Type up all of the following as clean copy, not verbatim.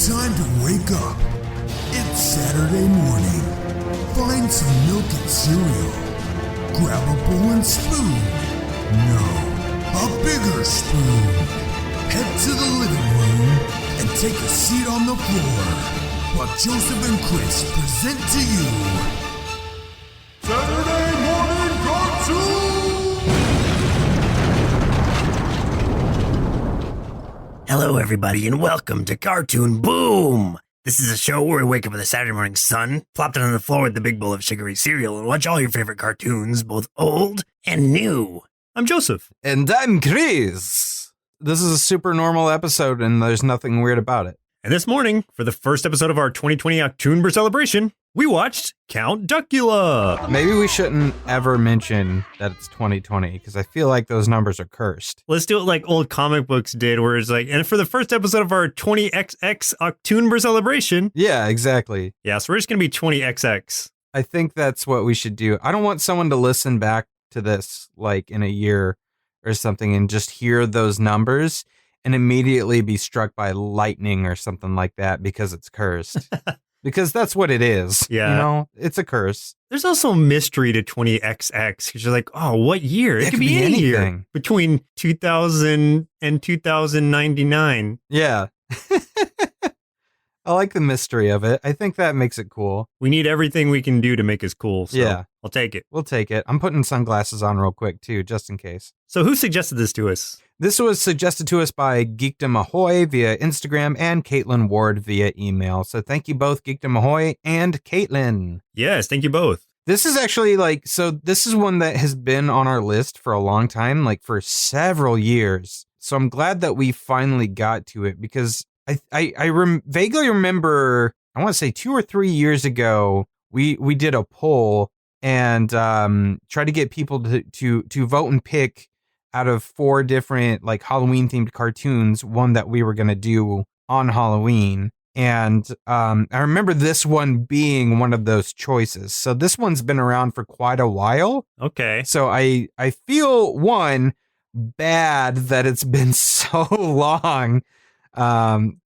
Time to wake up. It's Saturday morning. Find some milk and cereal. Grab a bowl and spoon. No, a bigger spoon. Head to the living room and take a seat on the floor while Joseph and Chris present to you Saturday Morning Cartoon! Hello, everybody, and welcome to Cartoon Boom! This is a show where we wake up with a Saturday morning sun, plop down on the floor with the big bowl of sugary cereal, and watch all your favorite cartoons, both old and new. I'm Joseph. And I'm Chris. This is a super normal episode, and there's nothing weird about it. And this morning, for the first episode of our 2020 October celebration, we watched Count Duckula. Maybe we shouldn't ever mention that it's 2020, because I feel like those numbers are cursed. Let's do it like old comic books did, where it's like, and for the first episode of our 20XX October celebration. Yeah, exactly. Yeah, so we're just going to be 20XX. I think that's what we should do. I don't want someone to listen back to this, like, in a year or something, and just hear those numbers and immediately be struck by lightning or something like that because it's cursed. Because that's what it is. Yeah. You know, it's a curse. There's also a mystery to 20XX, because you're like, oh, what year? It could be any year between 2000 and 2099. Yeah. I like the mystery of it. I think that makes it cool. We need everything we can do to make us cool. So yeah. I'll take it. We'll take it. I'm putting sunglasses on real quick, too, just in case. So who suggested this to us? This was suggested to us by GeekdomAhoy via Instagram and Caitlynn Ward via email. So thank you both, GeekdomAhoy and Caitlynn. Yes, thank you both. This is actually this is one that has been on our list for a long time, like for several years. So I'm glad that we finally got to it, because I vaguely remember, I want to say 2 or 3 years ago, we did a poll and tried to get people to vote and pick out of 4 different like Halloween themed cartoons, one that we were going to do on Halloween. And I remember this one being one of those choices. So this one's been around for quite a while. Okay. So I feel, one, bad that it's been so long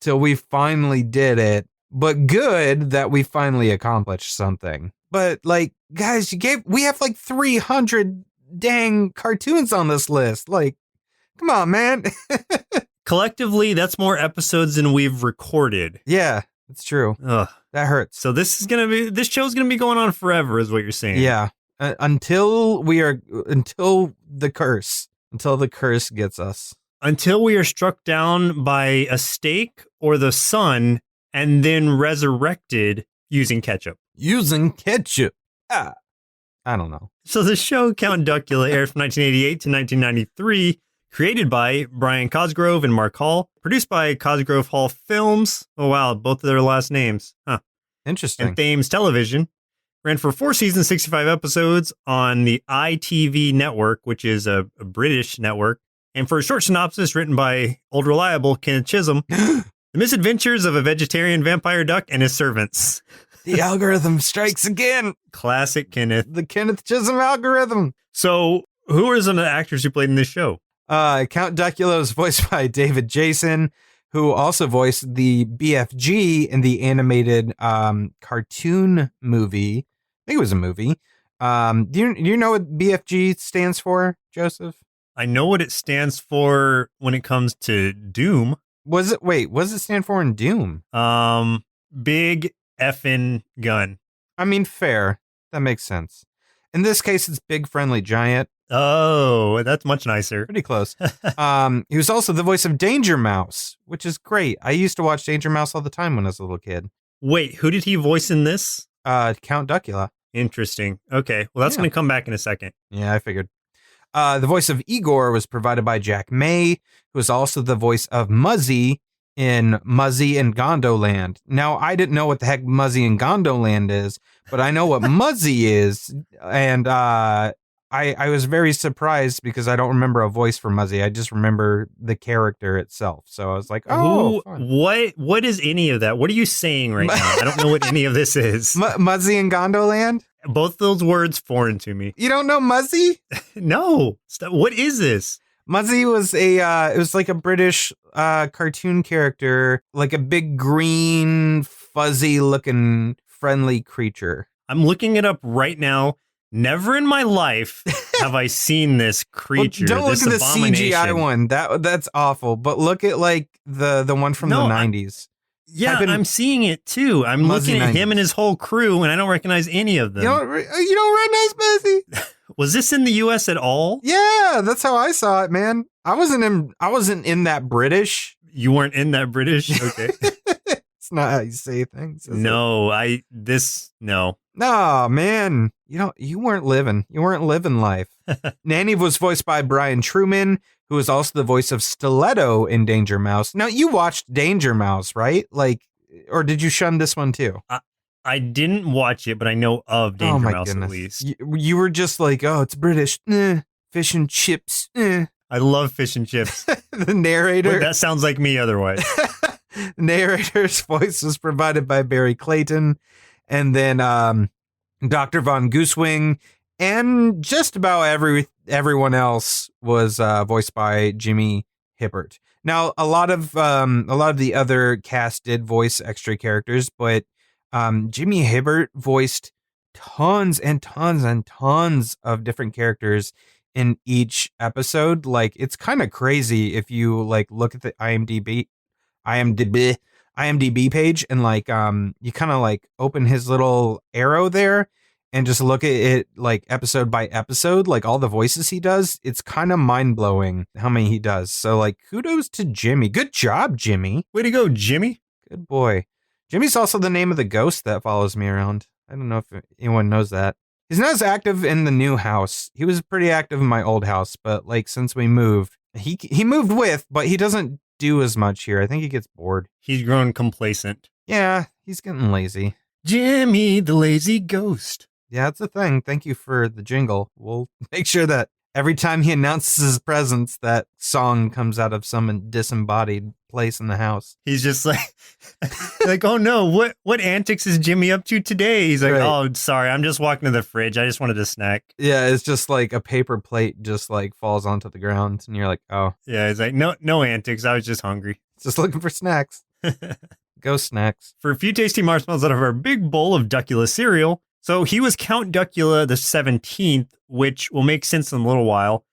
till we finally did it, but good that we finally accomplished something. But like, guys, we have like 300 dang cartoons on this list. Like, come on, man. Collectively, that's more episodes than we've recorded. Yeah, it's true. Ugh. That hurts. So this show's gonna be going on forever, is what you're saying. Yeah. Until the curse gets us. Until we are struck down by a stake or the sun and then resurrected using ketchup. Using ketchup. I don't know. So the show Count Duckula aired from 1988 to 1993, created by Brian Cosgrove and Mark Hall, produced by Cosgrove Hall Films. Oh, wow. Both of their last names. Huh. Interesting. And Thames Television. Ran for 4 seasons, 65 episodes on the ITV network, which is a British network. And for a short synopsis written by old reliable Kenneth Chisholm, The Misadventures of a Vegetarian Vampire Duck and His Servants. The algorithm strikes again. Classic Kenneth. The Kenneth Chisholm algorithm. So who are some of the actors who played in this show? Count Duckula was voiced by David Jason, who also voiced the BFG in the animated cartoon movie. I think it was a movie. Do you know what BFG stands for, Joseph? I know what it stands for when it comes to Doom. What does it stand for in Doom? Big effing gun. I mean, fair. That makes sense. In this case, it's Big Friendly Giant. Oh, that's much nicer. Pretty close. He was also the voice of Danger Mouse, which is great. I used to watch Danger Mouse all the time when I was a little kid. Wait, who did he voice in this? Count Duckula. Interesting. Okay, well, that's going to come back in a second. Yeah, I figured. The voice of Igor was provided by Jack May, who was also the voice of Muzzy in Muzzy and Gondoland. Now, I didn't know what the heck Muzzy and Gondoland is, but I know what Muzzy is, and I was very surprised because I don't remember a voice for Muzzy. I just remember the character itself. So I was like, oh, what is any of that? What are you saying right now? I don't know what any of this is. Muzzy and Gondoland? Both those words foreign to me. You don't know Muzzy? No. What is this? Muzzy was it was like a British cartoon character, like a big green, fuzzy looking friendly creature. I'm looking it up right now. Never in my life have I seen this creature. Well, don't this look at the abomination. CGI one. That's awful. But look at like the one from the 90s. Yeah, I'm seeing it too. I'm Muzzy looking at 90s. him and his whole crew, and I don't recognize any of them. You don't recognize Muzzy? Was this in the U.S. at all? Yeah, that's how I saw it, man. I wasn't in that British. You weren't in that British? Okay. It's not how you say things. No, no. No, man. You weren't living. You weren't living life. Nanny was voiced by Brian Truman, who was also the voice of Stiletto in Danger Mouse. Now, you watched Danger Mouse, right? Like, or did you shun this one too? I didn't watch it, but I know of Danger Mouse at least. You were just like, oh, it's British. Fish and chips. I love fish and chips. The narrator. But that sounds like me otherwise. The narrator's voice was provided by Barry Clayton. And then Dr. Von Goosewing. And just about everyone else was voiced by Jimmy Hibbert. Now, a lot of the other cast did voice extra characters, but Jimmy Hibbert voiced tons and tons and tons of different characters in each episode. Like, it's kind of crazy if you like look at the IMDb page and like you kind of like open his little arrow there and just look at it like episode by episode, like all the voices he does. It's kind of mind-blowing how many he does. So like, kudos to Jimmy. Good job, Jimmy. Way to go, Jimmy. Good boy. Jimmy's also the name of the ghost that follows me around. I don't know if anyone knows that. He's not as active in the new house. He was pretty active in my old house, but like since we moved, he moved with, but he doesn't do as much here. I think he gets bored. He's grown complacent. Yeah, he's getting lazy. Jimmy, the lazy ghost. Yeah, that's the thing. Thank you for the jingle. We'll make sure that every time he announces his presence, that song comes out of some disembodied place in the house. He's just like, oh no, what antics is Jimmy up to today? He's like, right. Oh, sorry, I'm just walking to the fridge. I just wanted a snack. Yeah, it's just like a paper plate just like falls onto the ground, and you're like, oh. Yeah, he's like, no antics. I was just hungry. Just looking for snacks. Go snacks. For a few tasty marshmallows out of our big bowl of Duckula cereal. So he was Count Duckula the 17th, which will make sense in a little while.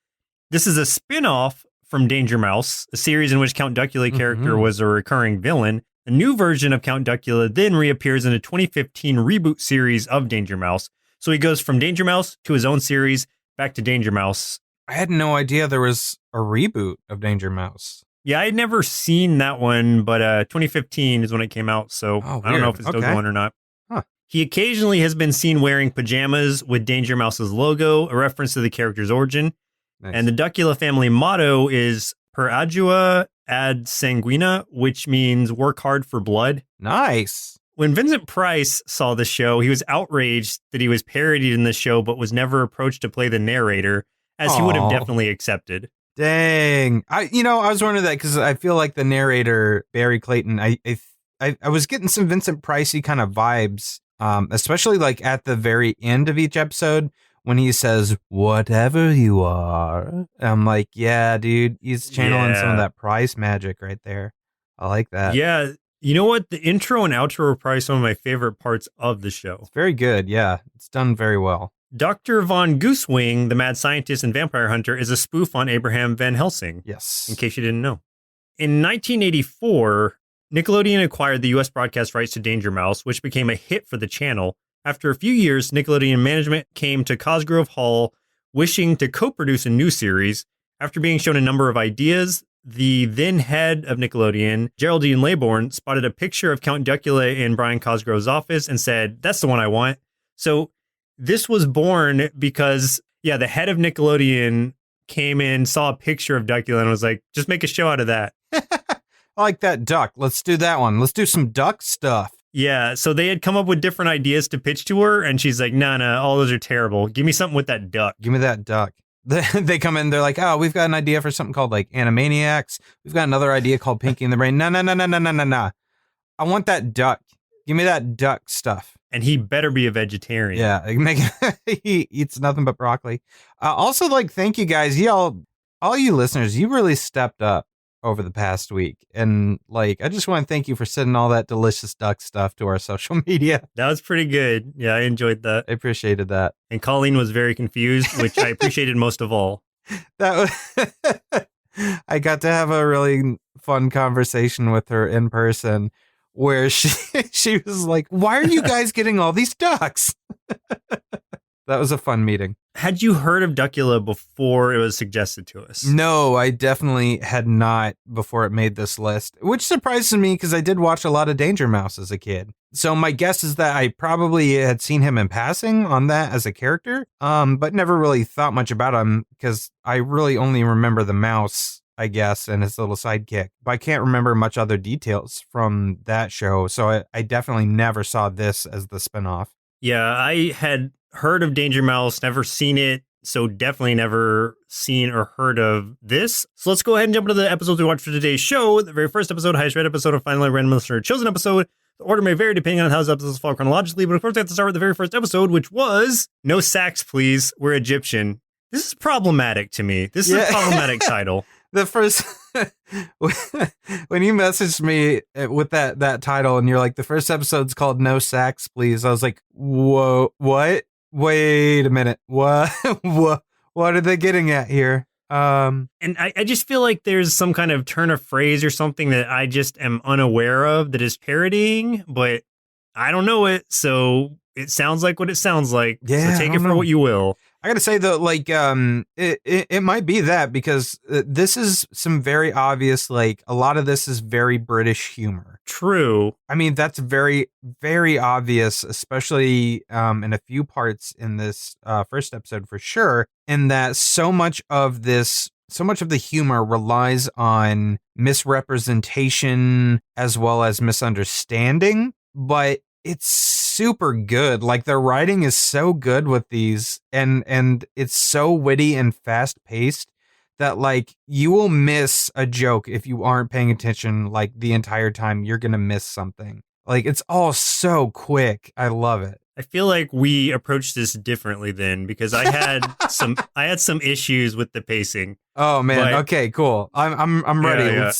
This is a spin-off from Danger Mouse, a series in which Count Duckula character was a recurring villain. A new version of Count Duckula then reappears in a 2015 reboot series of Danger Mouse. So he goes from Danger Mouse to his own series, back to Danger Mouse. I had no idea there was a reboot of Danger Mouse. Yeah, I had never seen that one, but 2015 is when it came out, so I don't know if it's still going or not. Huh. He occasionally has been seen wearing pajamas with Danger Mouse's logo, a reference to the character's origin. Nice. And the Duckula family motto is per ardua ad sanguina, which means work hard for blood. Nice. When Vincent Price saw the show, he was outraged that he was parodied in the show, but was never approached to play the narrator, as he would have definitely accepted. Dang. I was wondering that because I feel like the narrator, Barry Clayton, I was getting some Vincent Pricey kind of vibes, especially like at the very end of each episode when he says, whatever you are. I'm like, yeah, dude, he's channeling some of that Price magic right there. I like that. Yeah. You know what? The intro and outro are probably some of my favorite parts of the show. It's very good. Yeah. It's done very well. Dr. Von Goosewing, the mad scientist and vampire hunter, is a spoof on Abraham Van Helsing. Yes. In case you didn't know. In 1984, Nickelodeon acquired the U.S. broadcast rights to Danger Mouse, which became a hit for the channel. After a few years, Nickelodeon management came to Cosgrove Hall wishing to co-produce a new series. After being shown a number of ideas, the then head of Nickelodeon, Geraldine Laybourne, spotted a picture of Count Duckula in Brian Cosgrove's office and said, that's the one I want. So this was born because, the head of Nickelodeon came in, saw a picture of Duckula and was like, just make a show out of that. I like that duck. Let's do that one. Let's do some duck stuff. Yeah, so they had come up with different ideas to pitch to her, and she's like, no, all those are terrible. Give me something with that duck. Give me that duck. They come in, they're like, oh, we've got an idea for something called like Animaniacs. We've got another idea called Pinky and the Brain. No. I want that duck. Give me that duck stuff. And he better be a vegetarian. Yeah, he eats nothing but broccoli. Also, like, thank you guys. Y'all all you listeners, you really stepped up over the past week. And like, I just want to thank you for sending all that delicious duck stuff to our social media. That was pretty good. Yeah, I enjoyed that. I appreciated that. And Colleen was very confused, which I appreciated most of all. That was I got to have a really fun conversation with her in person where she was like, "Why are you guys getting all these ducks?" That was a fun meeting. Had you heard of Duckula before it was suggested to us? No, I definitely had not before it made this list, which surprises me because I did watch a lot of Danger Mouse as a kid. So my guess is that I probably had seen him in passing on that as a character, but never really thought much about him because I really only remember the mouse, I guess, and his little sidekick. But I can't remember much other details from that show, so I definitely never saw this as the spinoff. Yeah, I had heard of Danger Mouse, never seen it, so definitely never seen or heard of this. So let's go ahead and jump into the episodes we watched for today's show. The very first episode, highest rated episode, and finally random listener chosen episode. The order may vary depending on how the episodes fall chronologically, but of course I have to start with the very first episode, which was No Sax Please, We're Egyptian. This is problematic to me. This is a problematic title. The first, when you messaged me with that title and you're like, the first episode's called No Sax Please, I was like, whoa, what? Wait a minute. What are they getting at here? And I just feel like there's some kind of turn of phrase or something that I just am unaware of that is parodying, but I don't know it. So it sounds like what it sounds like. Yeah, so take it for what you will. I gotta say though, like, it might be that because this is some very obvious, like a lot of this is very British humor. True. I mean, that's very, very obvious, especially in a few parts in this first episode for sure, in that so much of the humor relies on misrepresentation as well as misunderstanding, but it's super good. Like the writing is so good with these and it's so witty and fast paced that like you will miss a joke if you aren't paying attention. Like the entire time you're going to miss something. Like it's all so quick. I love it. I feel like we approached this differently then because I had some issues with the pacing. Oh man. But, okay, cool. I'm ready. Yeah.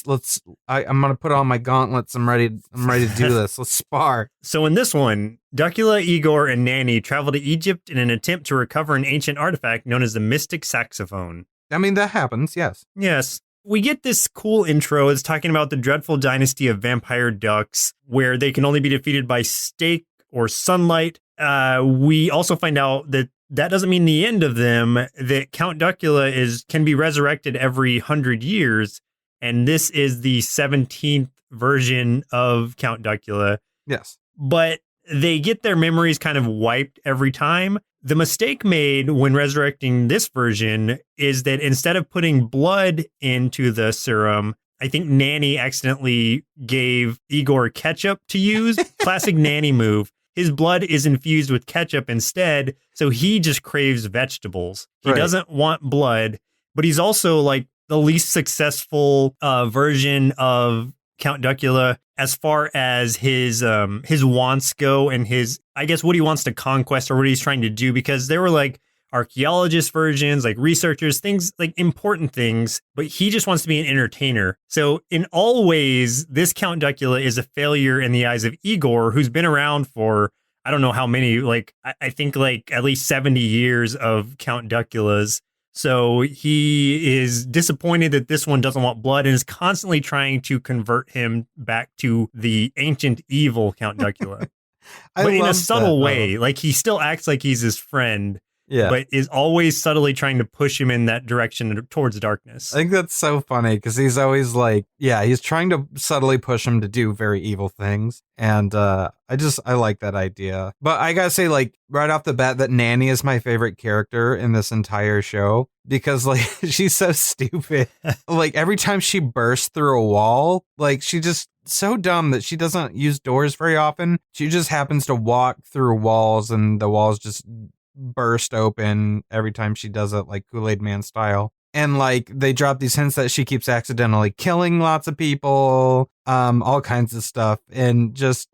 I'm going to put on my gauntlets. I'm ready to do this. Let's spar. So in this one, Duckula, Igor, and Nanny travel to Egypt in an attempt to recover an ancient artifact known as the mystic saxophone. I mean, that happens. Yes. Yes. We get this cool intro. It's talking about the dreadful dynasty of vampire ducks where they can only be defeated by steak or sunlight. We also find out that doesn't mean the end of them, that Count Duckula can be resurrected every 100 years. And this is the 17th version of Count Duckula. Yes. But they get their memories kind of wiped every time. The mistake made when resurrecting this version is that instead of putting blood into the serum, I think Nanny accidentally gave Igor ketchup to use. Classic Nanny move. His blood is infused with ketchup instead, so he just craves vegetables. He doesn't want blood, but he's also like the least successful version of Count Duckula as far as his wants go and his, I guess, what he wants to conquest or what he's trying to do, because there were like archaeologist versions, like researchers, things like important things, but he just wants to be an entertainer. So in all ways, this Count Duckula is a failure in the eyes of Igor, who's been around for, I don't know how many, like, I think like at least 70 years of Count Duckulas. So he is disappointed that this one doesn't want blood and is constantly trying to convert him back to the ancient evil Count Duckula. But in a subtle way, like he still acts like he's his friend. Yeah. But is always subtly trying to push him in that direction towards darkness. I think that's so funny because he's always like, yeah, he's trying to subtly push him to do very evil things. And I like that idea. But I gotta say, like, right off the bat, that Nanny is my favorite character in this entire show because, like, she's so stupid. Like, every time she bursts through a wall, like, she just so dumb that she doesn't use doors very often. She just happens to walk through walls and the walls just burst open every time she does it, like Kool-Aid Man style. And like they drop these hints that she keeps accidentally killing lots of people, all kinds of stuff. And just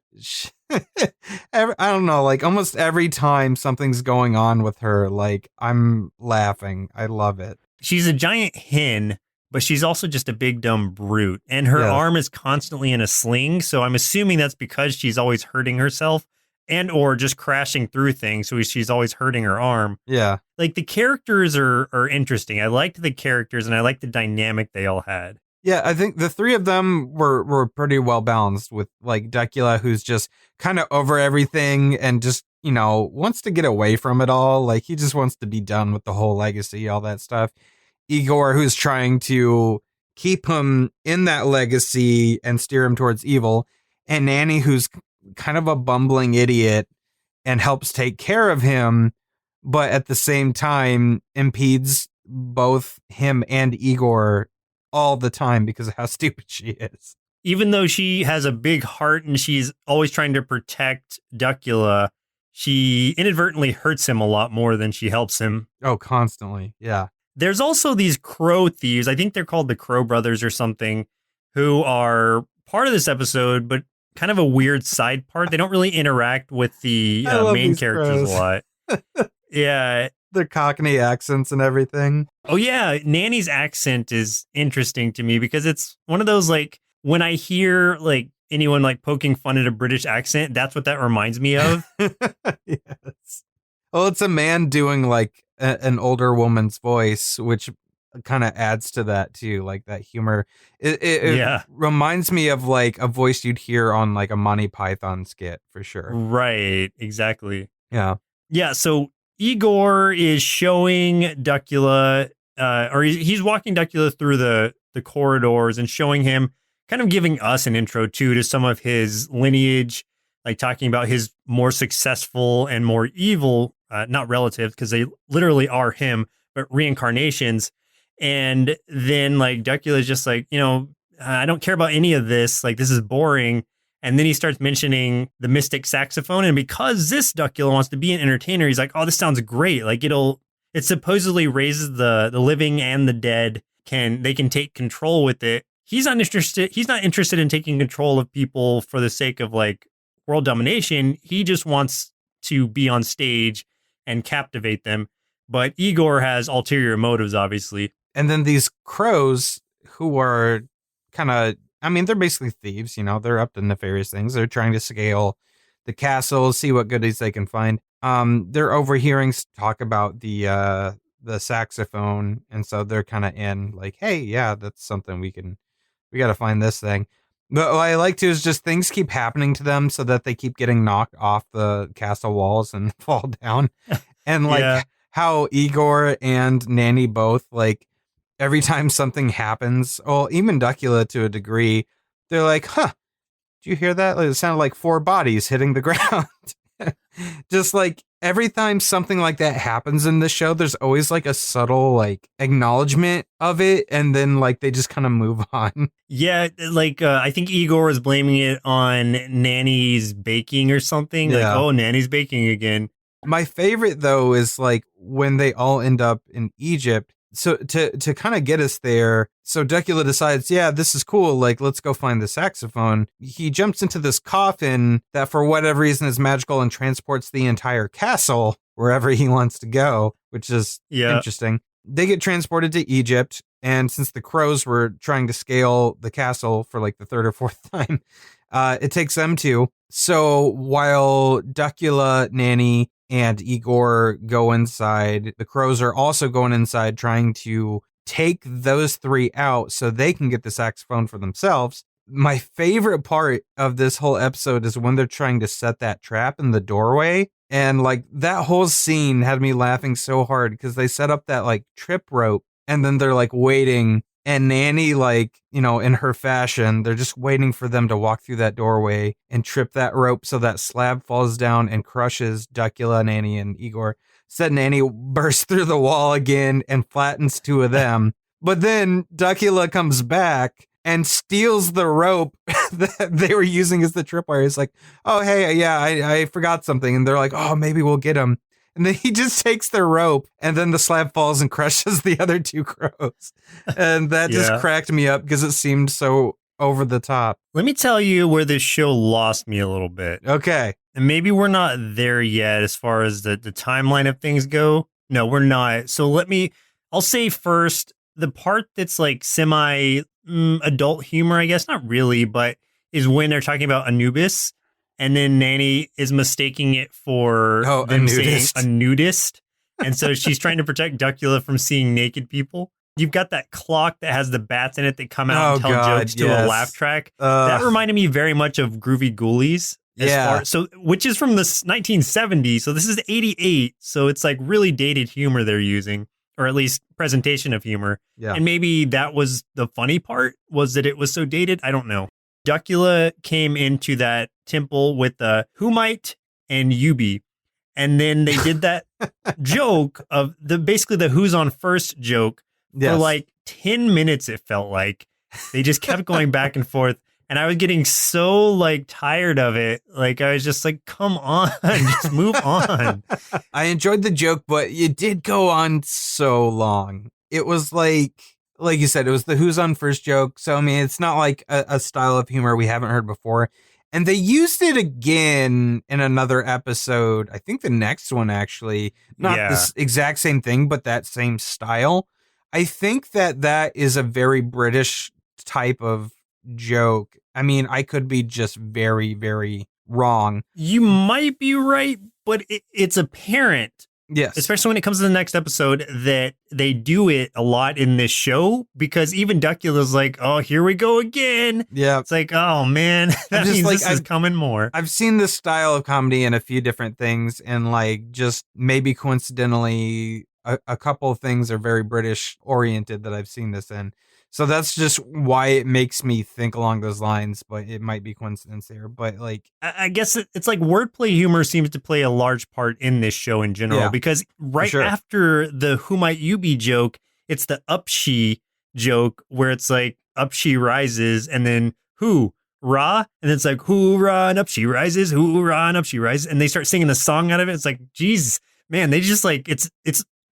I don't know, like almost every time something's going on with her, like I'm laughing. I love it. she's a giant hen, but she's also just a big dumb brute. And her arm is constantly in a sling. So I'm assuming that's because she's always hurting herself and or just crashing through things. So she's always hurting her arm. Yeah. Like the characters are interesting. I liked the characters and I liked the dynamic they all had. Yeah, I think the three of them were pretty well balanced with like Duckula, who's just kind of over everything and just, wants to get away from it all. Like he just wants to be done with the whole legacy, all that stuff. Igor, who's trying to keep him in that legacy and steer him towards evil. And Nanny, who's kind of a bumbling idiot and helps take care of him, but at the same time impedes both him and Igor all the time because of how stupid she is. Even though she has a big heart and she's always trying to protect Duckula, she inadvertently hurts him a lot more than she helps him. Oh, constantly. Yeah. There's also these crow thieves. I think they're called the Crow Brothers or something, who are part of this episode, but kind of a weird side part. They don't really interact with the main characters a lot. Yeah. Their Cockney accents and everything. Oh, yeah. Nanny's accent is interesting to me because it's one of those, like, when I hear, like, anyone, like, poking fun at a British accent, that's what that reminds me of. Yes. Well, it's a man doing, like, an older woman's voice, which kind of adds to that, too, like, that humor. It reminds me of, like, a voice you'd hear on, like, a Monty Python skit, for sure. Right. Exactly. Yeah. Yeah, so Igor is showing Duckula, or he's walking Duckula through the corridors and showing him, kind of giving us an intro to some of his lineage, like talking about his more successful and more evil, not relatives, because they literally are him, but reincarnations. And then like Duckula's just like, I don't care about any of this. Like, this is boring. And then he starts mentioning the mystic saxophone. And because this Duckula wants to be an entertainer, he's like, oh, this sounds great. Like it supposedly raises the living and the dead. They can take control with it. He's not interested in taking control of people for the sake of like world domination. He just wants to be on stage and captivate them. But Igor has ulterior motives, obviously. And then these crows who are kind of, they're basically thieves, they're up to nefarious things. They're trying to scale the castle, see what goodies they can find. They're overhearing talk about the saxophone. And so they're kind of in like, hey, yeah, that's something we got to find this thing. But what I like to is just things keep happening to them so that they keep getting knocked off the castle walls and fall down. And like how Igor and Nanny both, like, every time something happens, well, even Duckula to a degree, they're like, huh, did you hear that? Like, it sounded like 4 bodies hitting the ground. Just like every time something like that happens in the show, there's always like a subtle like acknowledgement of it. And then like they just kind of move on. Yeah. Like I think Igor was blaming it on Nanny's baking or something. Yeah. Like, oh, Nanny's baking again. My favorite, though, is like when they all end up in Egypt. So to kind of get us there, so Duckula decides, yeah, this is cool. Like, let's go find the saxophone. He jumps into this coffin that for whatever reason is magical and transports the entire castle wherever he wants to go, which is interesting. They get transported to Egypt. And since the crows were trying to scale the castle for like the 3rd or 4th time, it takes them to. So while Duckula, Nanny, and Igor go inside, the crows are also going inside trying to take those 3 out so they can get the saxophone for themselves. My favorite part of this whole episode is when they're trying to set that trap in the doorway. And like that whole scene had me laughing so hard because they set up that like trip rope and then they're like waiting. And Nanny, like, in her fashion, they're just waiting for them to walk through that doorway and trip that rope so that slab falls down and crushes Duckula, Nanny, and Igor. Said Nanny bursts through the wall again and flattens 2 of them. But then Duckula comes back and steals the rope that they were using as the tripwire. It's like, oh, hey, yeah, I forgot something. And they're like, oh, maybe we'll get him. And then he just takes the rope and then the slab falls and crushes the other 2 crows. And that just cracked me up because it seemed so over the top. Let me tell you where this show lost me a little bit. Okay. And maybe we're not there yet as far as the timeline of things go. No, we're not. So I'll say first, the part that's like semi adult humor, I guess, not really, but is when they're talking about Anubis. And then Nanny is mistaking it for them saying a nudist. And so she's trying to protect Duckula from seeing naked people. You've got that clock that has the bats in it that come out and tell jokes to a laugh track. That reminded me very much of Groovy Ghoulies. Which is from the 1970s. So this is 88. So it's like really dated humor they're using, or at least presentation of humor. Yeah. And maybe that was the funny part, was that it was so dated. I don't know. Duckula came into that temple with the Humite and Yubi. And then they did that joke of basically the who's on first joke for like 10 minutes, it felt like. They just kept going back and forth. And I was getting so like tired of it. Like I was just like, come on, just move on. I enjoyed the joke, but it did go on so long. It was like you said, it was the who's on first joke. So, I mean, it's not like a style of humor we haven't heard before. And they used it again in another episode. I think the next one, actually, not this exact same thing, but that same style. I think that is a very British type of joke. I mean, I could be just very, very wrong. You might be right, but it's apparent. Yes. Especially when it comes to the next episode, that they do it a lot in this show, because even Duckula's like, oh, here we go again. Yeah. It's like, oh, man, that means like, this is coming more. I've seen this style of comedy in a few different things, and like just maybe coincidentally, a couple of things are very British oriented that I've seen this in. So that's just why it makes me think along those lines, but it might be coincidence there. But like, I guess it's like wordplay humor seems to play a large part in this show in general, because after the who might you be joke, it's the up she joke where it's like up she rises and then who Ra, and it's like hoorah and up she rises, hoorah and up she rises, and they start singing the song out of it. It's like, geez, man, they just like it's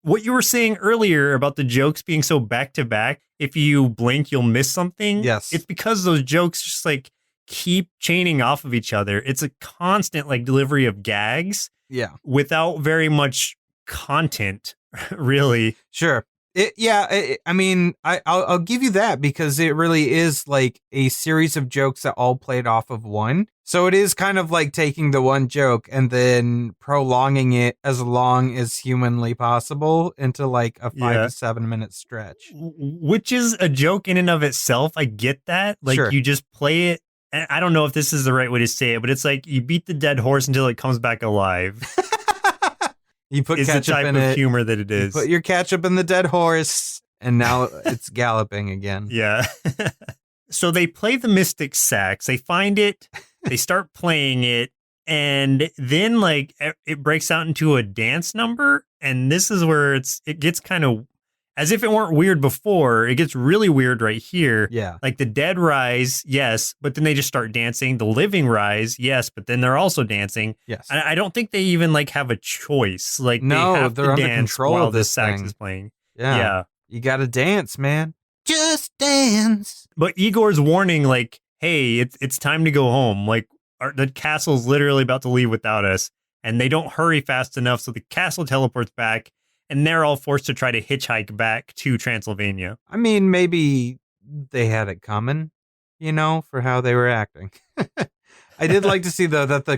what you were saying earlier about the jokes being so back to back. If you blink, you'll miss something. Yes. It's because those jokes just like keep chaining off of each other. It's a constant like delivery of gags. Yeah. Without very much content, really. Sure. I mean, I'll give you that, because it really is like a series of jokes that all played off of one. So it is kind of like taking the one joke and then prolonging it as long as humanly possible into like a 5 to 7 minute stretch. Which is a joke in and of itself. I get that. Like you just play it. And I don't know if this is the right way to say it, but it's like you beat the dead horse until it comes back alive. You put ketchup the type in of it. humor that it is. You put your ketchup in the dead horse, and now it's galloping again. Yeah. So they play the mystic sax. They find it. They start playing it, and then like it breaks out into a dance number. And this is where it gets kind of, as if it weren't weird before, it gets really weird right here. Yeah. Like the dead rise, yes, but then they just start dancing. The living rise, yes, but then they're also dancing. Yes. And I don't think they even like have a choice. Like no, they have they're to under dance control while of the this sax thing. is playing. Yeah. You got to dance, man. Just dance. But Igor's warning, like, hey, it's time to go home. Like, the castle's literally about to leave without us. And they don't hurry fast enough, so the castle teleports back, and they're all forced to try to hitchhike back to Transylvania. I mean, maybe they had it coming, for how they were acting. I did like to see, though, that the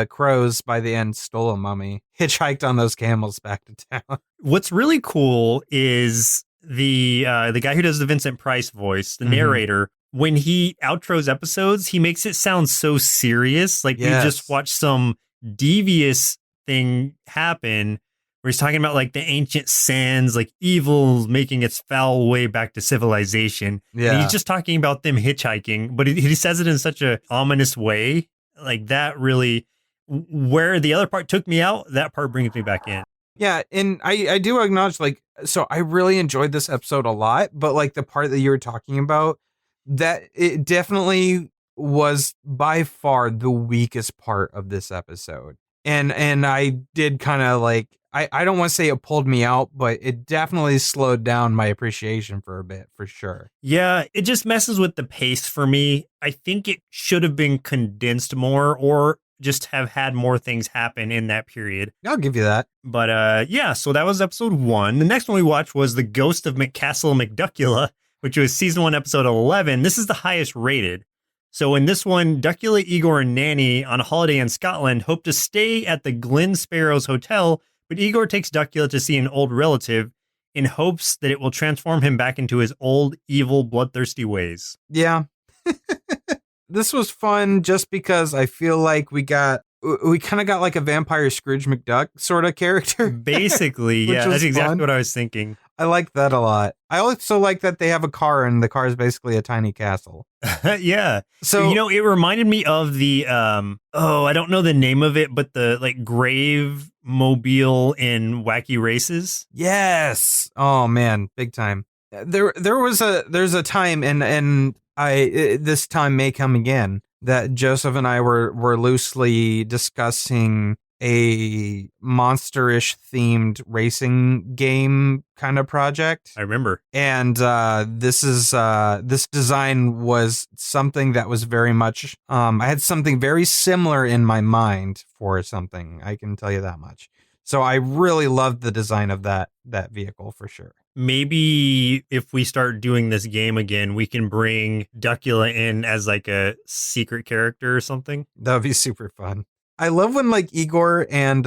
crows by the end stole a mummy, hitchhiked on those camels back to town. What's really cool is the guy who does the Vincent Price voice, the narrator. When he outros episodes, he makes it sound so serious. Like you just watched some devious thing happen, where he's talking about like the ancient sands, like evil making its foul way back to civilization. Yeah. And he's just talking about them hitchhiking, but he says it in such a ominous way. Like that really, where the other part took me out, that part brings me back in. Yeah. And I do acknowledge, like, so I really enjoyed this episode a lot, but like the part that you were talking about, that it definitely was by far the weakest part of this episode. And I did kind of like, I don't want to say it pulled me out, but it definitely slowed down my appreciation for a bit, for sure. Yeah, it just messes with the pace for me. I think it should have been condensed more, or just have had more things happen in that period. I'll give you that. But yeah, so that was episode 1. The next one we watched was The Ghost of McCastle McDuckula, which was season 1, episode 11. This is the highest rated. So in this one, Duckula, Igor, and Nanny on a holiday in Scotland hope to stay at the Glen Sparrows Hotel, but Igor takes Duckula to see an old relative in hopes that it will transform him back into his old, evil, bloodthirsty ways. Yeah. This was fun just because I feel like we kind of got like a vampire Scrooge McDuck sort of character. Basically, yeah, that's exactly what I was thinking. I like that a lot. I also like that they have a car and the car is basically a tiny castle. Yeah. So, it reminded me of the, I don't know the name of it, but the like grave mobile in Wacky Races. Yes. Oh man, big time. There's a time and this time may come again that Joseph and I were loosely discussing a monsterish themed racing game kind of project. I remember. And this design was something that was very much I had something very similar in my mind for something. I can tell you that much. So I really loved the design of that vehicle for sure. Maybe if we start doing this game again, we can bring Duckula in as like a secret character or something. That would be super fun. I love when like Igor and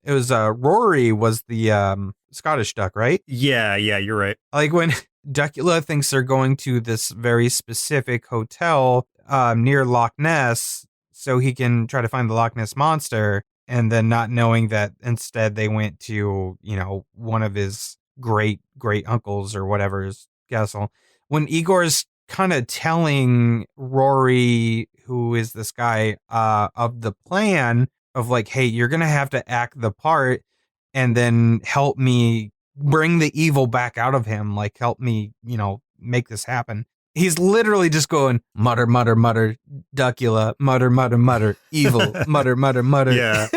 it was Rory was the Scottish duck, right? Yeah, you're right. Like when Duckula thinks they're going to this very specific hotel near Loch Ness so he can try to find the Loch Ness monster, and then not knowing that instead they went to, one of his great uncles or whatever's castle. When Igor's kind of telling Rory, who is this guy, of the plan of like, hey, you're gonna have to act the part and then help me bring the evil back out of him, like help me, make this happen. He's literally just going mutter, mutter, mutter, Duckula, mutter, mutter, mutter, evil, mutter, mutter, mutter. Yeah.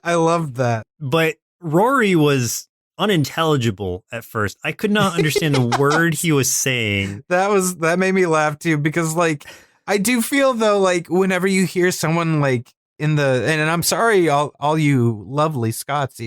I loved that. But Rory was unintelligible at first. I could not understand the word he was saying. That made me laugh too, because like I do feel though, like whenever you hear someone like and I'm sorry, all you lovely Scots,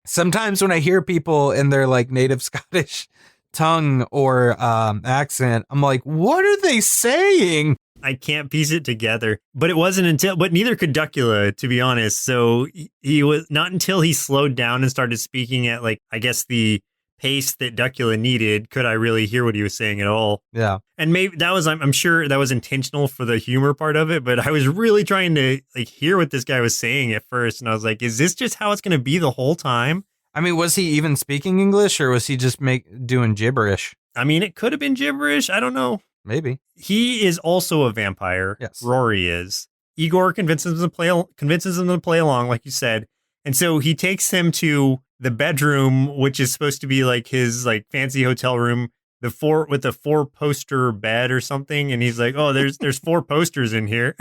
sometimes when I hear people in their like native Scottish tongue or accent, I'm like, what are they saying? I can't piece it together. But it wasn't but neither could Duckula, to be honest. So he was not until he slowed down and started speaking at like, I guess the pace that Duckula needed, could I really hear what he was saying at all. Yeah. And maybe that was, I'm sure that was intentional for the humor part of it, but I was really trying to like hear what this guy was saying at first. And I was like, is this just how it's going to be the whole time? I mean, was he even speaking English or was he just doing gibberish? I mean, it could have been gibberish. I don't know. Maybe. He is also a vampire. Yes. Rory is. Igor convinces him to play along, like you said. And so he takes him to the bedroom, which is supposed to be like his like fancy hotel room, with the 4-poster bed or something. And he's like, oh, there's 4 posters in here.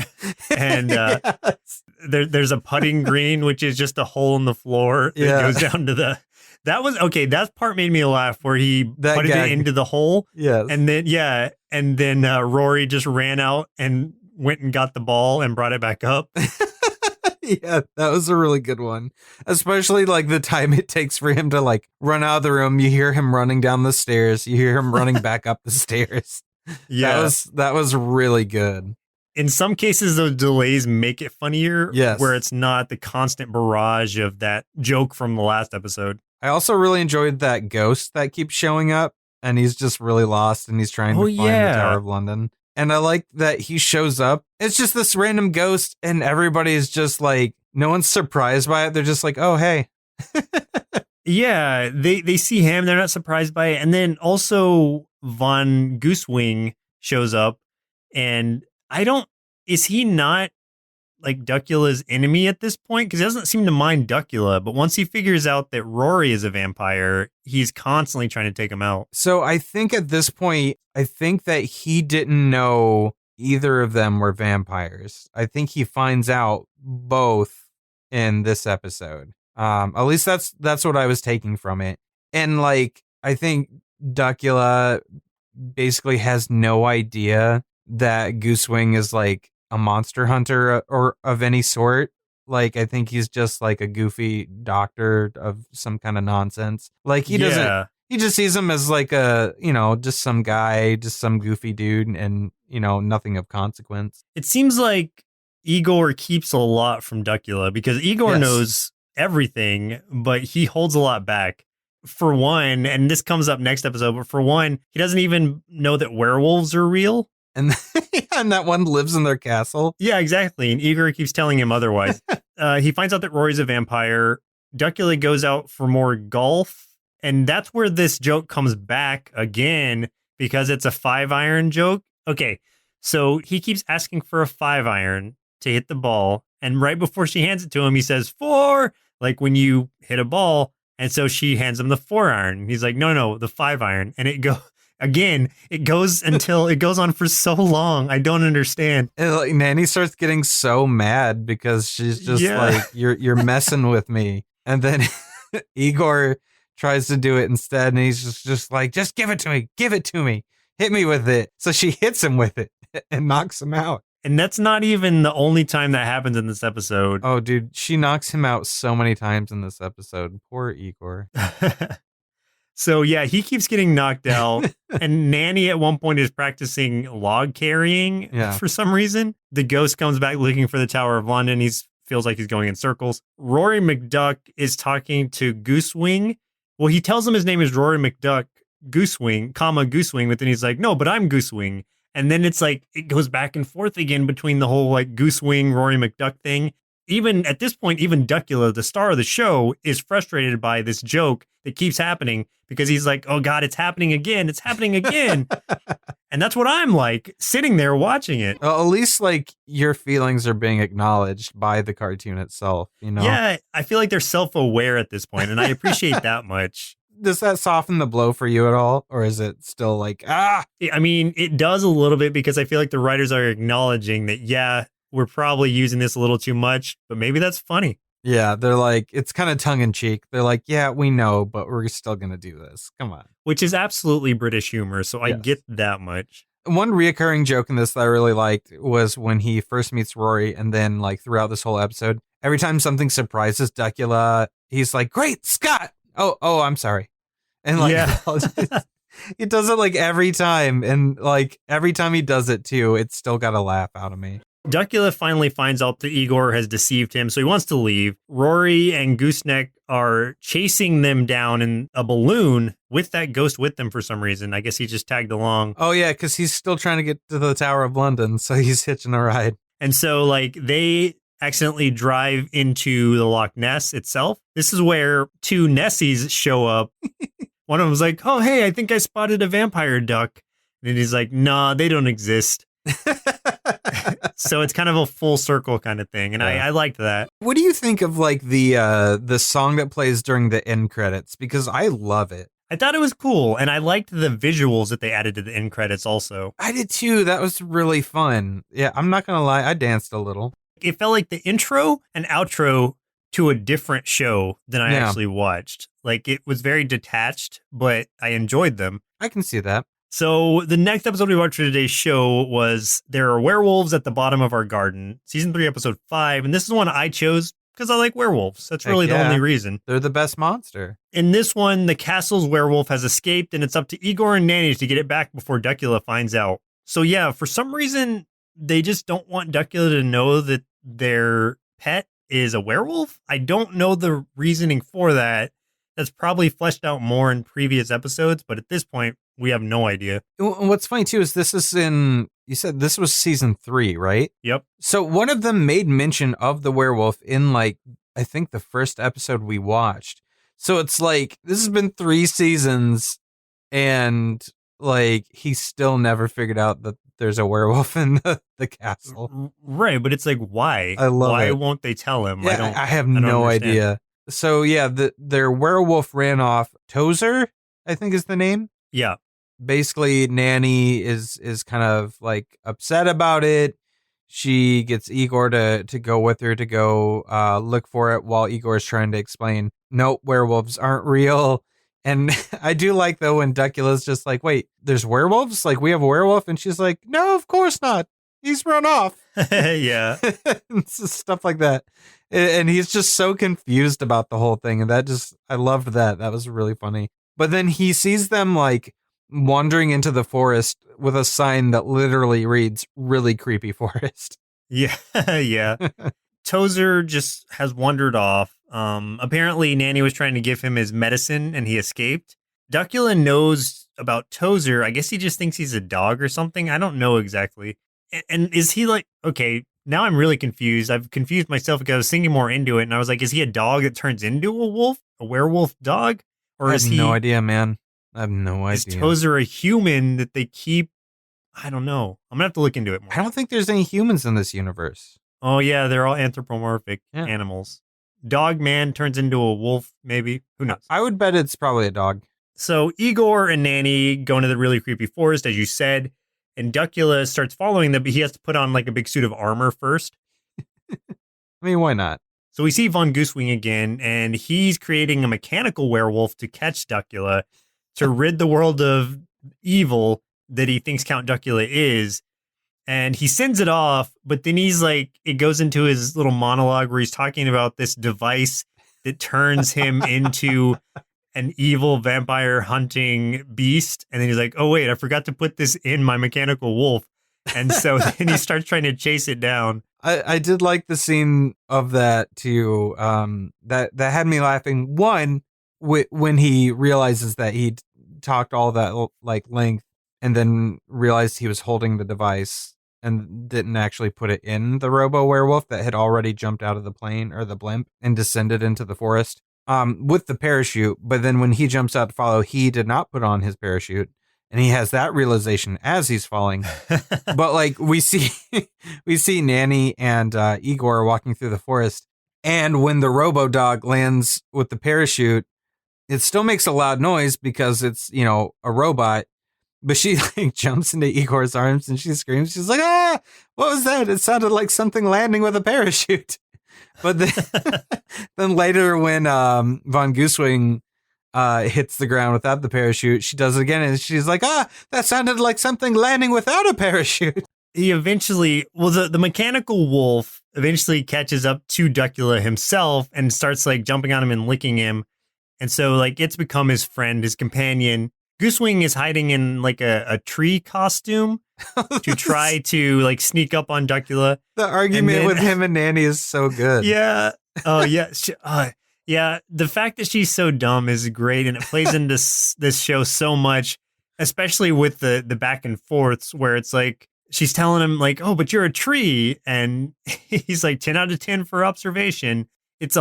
And yes. there's a putting green, which is just a hole in the floor that goes down to the... That was okay. That part made me laugh where he putted it into the hole. Yes. And then Rory just ran out and went and got the ball and brought it back up. Yeah, that was a really good one. Especially like the time it takes for him to like run out of the room. You hear him running down the stairs. You hear him running back up the stairs. Yeah. That was really good. In some cases, those delays make it funnier. Yes. Where it's not the constant barrage of that joke from the last episode. I also really enjoyed that ghost that keeps showing up and he's just really lost and he's trying to find the Tower of London. And I like that he shows up. It's just this random ghost and everybody's just like, no one's surprised by it. They're just like, oh, hey. Yeah, they see him. They're not surprised by it. And then also Von Goosewing shows up and is he not like Duckula's enemy at this point? Because he doesn't seem to mind Duckula, but once he figures out that Rory is a vampire, he's constantly trying to take him out. So I think at this point, I think that he didn't know either of them were vampires. I think he finds out both in this episode. At least that's what I was taking from it. And like, I think Duckula basically has no idea that Goosewing is like a monster hunter or of any sort. Like, I think he's just like a goofy doctor of some kind of nonsense. Like, he doesn't, he just sees him as like a, just some guy, just some goofy dude, and, nothing of consequence. It seems like Igor keeps a lot from Duckula because Igor knows everything, but he holds a lot back. For one, and this comes up next episode, but for one, he doesn't even know that werewolves are real. And that one lives in their castle. Yeah, exactly. And Igor keeps telling him otherwise. He finds out that Rory's a vampire. Duckula goes out for more golf. And that's where this joke comes back again, because it's a 5-iron joke. Okay, so he keeps asking for a 5-iron to hit the ball. And right before she hands it to him, he says 4, like when you hit a ball. And so she hands him the 4-iron. He's like, no, the 5-iron. And it goes until it goes on for so long. I don't understand. And like, Nanny starts getting so mad because she's just like, you're messing with me. And then Igor tries to do it instead. And he's just like, just give it to me. Give it to me. Hit me with it. So she hits him with it and knocks him out. And that's not even the only time that happens in this episode. Oh, dude, she knocks him out so many times in this episode. Poor Igor. So, yeah, he keeps getting knocked out. And Nanny at one point is practicing log carrying for some reason. The ghost comes back looking for the Tower of London. He feels like he's going in circles. Rory McDuck is talking to Goosewing. Well, he tells him his name is Rory McDuck, Goosewing, Goosewing. But then he's like, no, but I'm Goosewing. And then it's like, it goes back and forth again between the whole like Goosewing, Rory McDuck thing. Even at this point, even Duckula, the star of the show, is frustrated by this joke that keeps happening because he's like, oh God, it's happening again. It's happening again. And that's what I'm like, sitting there watching it. Well, at least like your feelings are being acknowledged by the cartoon itself, Yeah, I feel like they're self-aware at this point, and I appreciate that much. Does that soften the blow for you at all? Or is it still like, I mean, it does a little bit because I feel like the writers are acknowledging that, we're probably using this a little too much, but maybe that's funny. Yeah, they're like, it's kind of tongue in cheek. They're like, yeah, we know, but we're still going to do this. Come on. Which is absolutely British humor, so I get that much. One reoccurring joke in this that I really liked was when he first meets Rory, and then like throughout this whole episode, every time something surprises Duckula, he's like, great, Scott. Oh, I'm sorry. And like, he does it like every time. And like every time he does it too, it's still got a laugh out of me. Duckula finally finds out that Igor has deceived him, so he wants to leave. Rory and Gooseneck are chasing them down in a balloon with that ghost with them for some reason. I guess he just tagged along. Oh, yeah, because he's still trying to get to the Tower of London, so he's hitching a ride. And so, like, they accidentally drive into the Loch Ness itself. This is where 2 Nessies show up. One of them's like, oh, hey, I think I spotted a vampire duck. And he's like, nah, they don't exist. So it's kind of a full circle kind of thing, and I liked that. What do you think of like the song that plays during the end credits? Because I love it. I thought it was cool, and I liked the visuals that they added to the end credits also. I did too. That was really fun. Yeah, I'm not gonna lie, I danced a little. It felt like the intro and outro to a different show than I actually watched. Like, it was very detached, but I enjoyed them. I can see that. So the next episode we watched for today's show was There Are Werewolves at the Bottom of Our Garden, season 3, episode 5. And this is one I chose because I like werewolves. That's really the only reason. They're the best monster. In this one, the castle's werewolf has escaped, and it's up to Igor and Nanny to get it back before Duckula finds out. So yeah, for some reason, they just don't want Duckula to know that their pet is a werewolf. I don't know the reasoning for that. That's probably fleshed out more in previous episodes, but at this point, we have no idea. What's funny, too, is you said this was season 3, right? Yep. So one of them made mention of the werewolf in, like, I think the first episode we watched. So it's like, this has been 3 seasons, and, like, he still never figured out that there's a werewolf in the castle. Right, but it's like, why? I love why it. Won't they tell him? Yeah, I have no idea. So, yeah, their werewolf ran off. Tozer, I think is the name. Yeah. Basically, Nanny is kind of like upset about it. She gets Igor to go with her to go look for it while Igor is trying to explain, nope, werewolves aren't real. And I do like, though, when Duckula's just like, wait, there's werewolves? Like, we have a werewolf? And she's like, no, of course not. He's run off. Yeah. It's just stuff like that. And he's just so confused about the whole thing. And I loved that. That was really funny. But then he sees them like wandering into the forest with a sign that literally reads "really creepy forest." Yeah. Yeah. Tozer just has wandered off. Apparently Nanny was trying to give him his medicine and he escaped. Duckula knows about Tozer. I guess he just thinks he's a dog or something. I don't know exactly. And is he like, okay, now I'm really confused. I've confused myself because I was thinking more into it. And I was like, is he a dog that turns into a wolf? A werewolf dog? Or I is have he? no idea, man. I have no Is idea. Tozer a human that they keep? I don't know. I'm going to have to look into it more. I don't think there's any humans in this universe. Oh, yeah. They're all anthropomorphic animals. Dog man turns into a wolf, maybe. Who knows? I would bet it's probably a dog. So Igor and Nanny go into the really creepy forest, as you said, and Duckula starts following them, but he has to put on like a big suit of armor first. I mean, why not? So we see Von Goosewing again, and he's creating a mechanical werewolf to catch Duckula to rid the world of evil that he thinks Count Duckula is. And he sends it off, but then he's like, it goes into his little monologue where he's talking about this device that turns him into an evil vampire hunting beast. And then he's like, oh, wait, I forgot to put this in my mechanical wolf. And so then he starts trying to chase it down. I did like the scene of that too. That had me laughing. One, when he realizes that he talked all that like length and then realized he was holding the device and didn't actually put it in the robo werewolf that had already jumped out of the plane or the blimp and descended into the forest with the parachute. But then when he jumps out to follow, he did not put on his parachute. And he has that realization as he's falling. But like we see Nanny and Igor walking through the forest. And when the robo dog lands with the parachute, it still makes a loud noise because it's, you know, a robot. But she like jumps into Igor's arms and she screams. She's like, ah, what was that? It sounded like something landing with a parachute. But then later when Von Goosewing hits the ground without the parachute, she does it again and she's like, ah, that sounded like something landing without a parachute. He eventually, well, the mechanical wolf eventually catches up to Duckula himself and starts like jumping on him and licking him. And so like it's become his friend, his companion. Goosewing is hiding in like a tree costume to try to like sneak up on Duckula. The argument with him and Nanny is so good. Yeah. Oh, yeah. Yeah. The fact that she's so dumb is great. And it plays into this show so much, especially with the back and forths where it's like she's telling him like, oh, but you're a tree. And he's like 10 out of 10 for observation. It's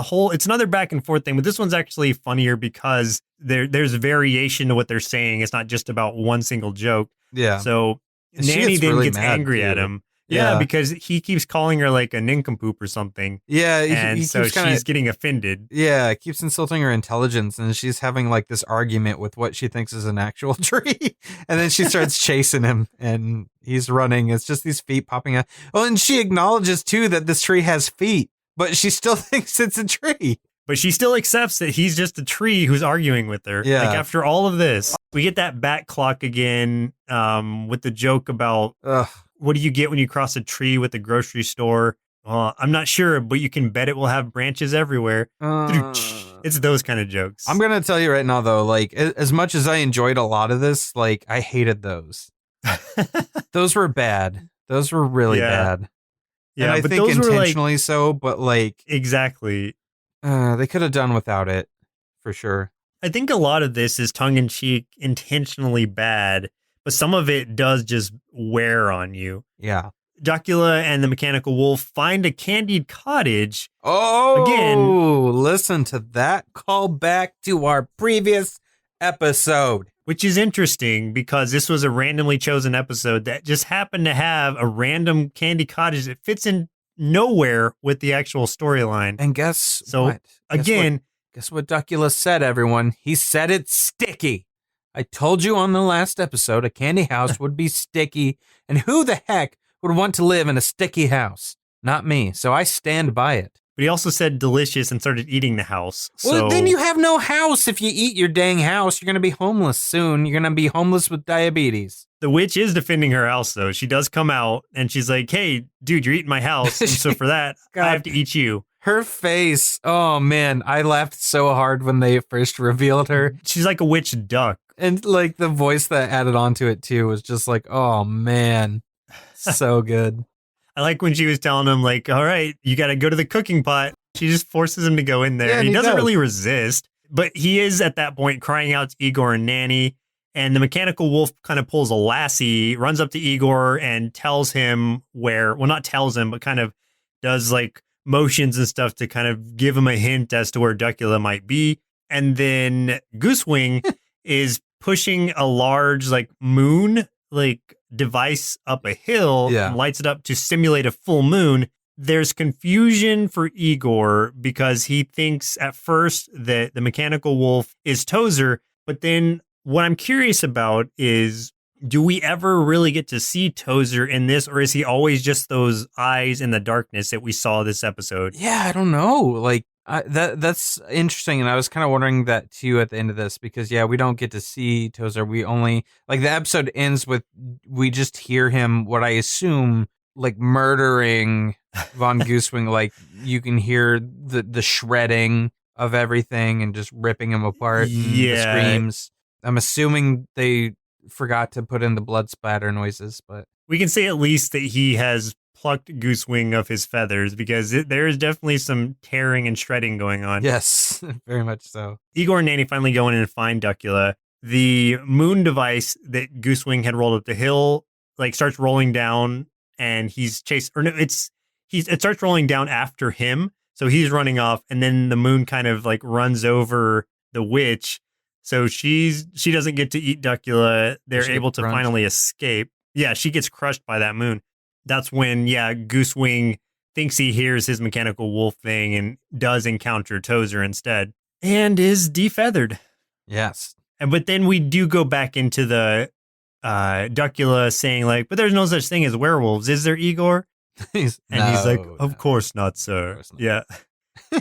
another back and forth thing, but this one's actually funnier because there's variation to what they're saying. It's not just about one single joke. Yeah. So And she Nanny gets then really gets mad, angry at too. him. Yeah, because he keeps calling her like a nincompoop or something. Yeah. And he so keeps kinda, she's getting offended. yeah, keeps insulting her intelligence and she's having like this argument with what she thinks is an actual tree. And then she starts chasing him and he's running. It's just these feet popping out. Oh, and she acknowledges too that this tree has feet, but she still thinks it's a tree. But she still accepts that he's just a tree who's arguing with her. Yeah. Like after all of this, we get that bat clock again with the joke about what do you get when you cross a tree with a grocery store? I'm not sure, but you can bet it will have branches everywhere. It's those kind of jokes. I'm going to tell you right now, though, like as much as I enjoyed a lot of this, like I hated those. Those were bad. Those were really bad. Yeah, and I but think those were intentionally so, but like exactly. They could have done without it for sure. I think a lot of this is tongue in cheek, intentionally bad, but some of it does just wear on you. Yeah. Duckula and the mechanical wolf find a candied cottage. Oh, again, listen to that call back to our previous episode. Which is interesting because this was a randomly chosen episode that just happened to have a random candy cottage that fits in nowhere with the actual storyline. And guess what Duckula said, everyone? He said it's sticky. I told you on the last episode a candy house would be sticky, and who the heck would want to live in a sticky house? Not me, so I stand by it. But he also said delicious and started eating the house. Well, then you have no house. If you eat your dang house, you're going to be homeless soon. You're going to be homeless with diabetes. The witch is defending her house, though. She does come out and she's like, hey, dude, you're eating my house. And so for that, I have to eat you. Her face. Oh, man. I laughed so hard when they first revealed her. She's like a witch duck. And like the voice that added onto it, too, was just like, oh, man. So good. I like when she was telling him, like, all right, you got to go to the cooking pot. She just forces him to go in there. Yeah, and he he doesn't does. really resist, but he is at that point crying out to Igor and Nanny. And the mechanical wolf kind of pulls a lassie, runs up to Igor and tells him not tells him, but kind of does like motions and stuff to kind of give him a hint as to where Duckula might be. And then Goosewing is pushing a large like moon like device up a hill and lights it up to simulate a full moon. There's confusion for Igor because he thinks at first that the mechanical wolf is Tozer, but then what I'm curious about is, do we ever really get to see Tozer in this, or is he always just those eyes in the darkness that we saw this episode? Yeah, I don't know. Like, that's interesting, and I was kind of wondering that too at the end of this because we don't get to see Tozer. We only like the episode ends with we just hear him. What I assume like murdering Von Goosewing. Like you can hear the shredding of everything and just ripping him apart. And the screams. I'm assuming they forgot to put in the blood splatter noises, but we can say at least that he has plucked Goosewing of his feathers because there is definitely some tearing and shredding going on. Yes, very much so. Igor and Nanny finally go in and find Duckula. The moon device that Goosewing had rolled up the hill like starts rolling down, and he's chased. Or no, it starts rolling down after him, so he's running off, and then the moon kind of like runs over the witch. So she doesn't get to eat Duckula. They're able to finally escape. Yeah, she gets crushed by that moon. That's when, Goosewing thinks he hears his mechanical wolf thing and does encounter Tozer instead and is defeathered. Yes. But then we do go back into the Duckula saying like, but there's no such thing as werewolves, is there, Igor? He's like, of course not, sir. Course not. Yeah.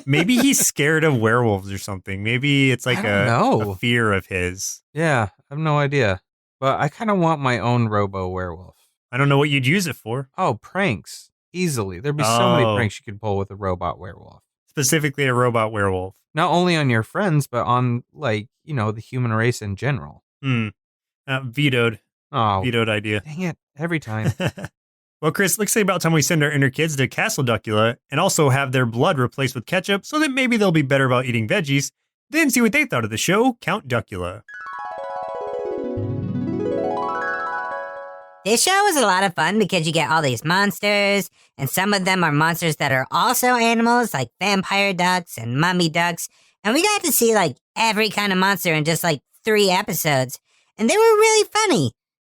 Maybe he's scared of werewolves or something. Maybe it's like a fear of his. Yeah, I have no idea. But I kind of want my own robo werewolf. I don't know what you'd use it for. Oh, pranks. Easily. There'd be so many pranks you could pull with a robot werewolf. Specifically a robot werewolf. Not only on your friends, but on, like, the human race in general. Vetoed. Oh. Vetoed idea. Dang it. Every time. Well, Chris, looks like about time we send our inner kids to Castle Duckula and also have their blood replaced with ketchup so that maybe they'll be better about eating veggies. Then see what they thought of the show, Count Duckula. This show is a lot of fun because you get all these monsters, and some of them are monsters that are also animals, like vampire ducks and mummy ducks, and we got to see, like, every kind of monster in just, like, 3 episodes, and they were really funny,